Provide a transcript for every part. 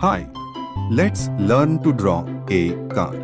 Hi, let's learn to draw a car.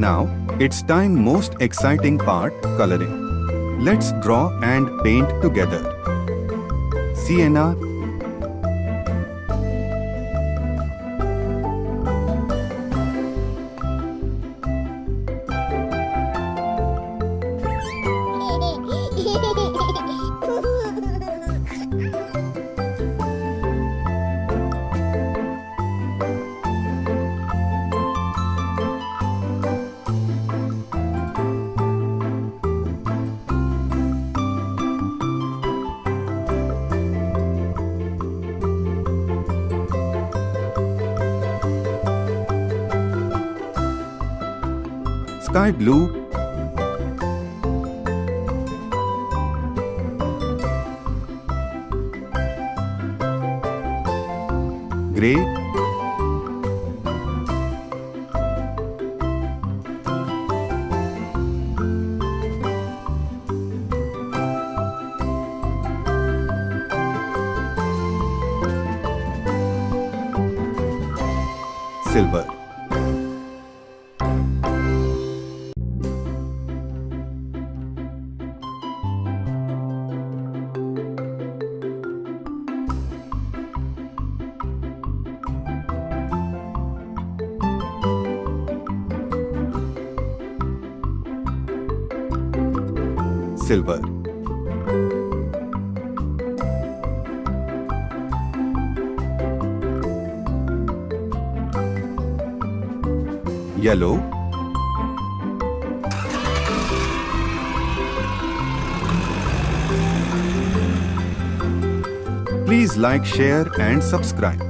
Now, it's time most exciting part, coloring. Let's draw and paint together. Sienna, sky blue, gray, silver. Silver. Yellow. Please like, share and subscribe.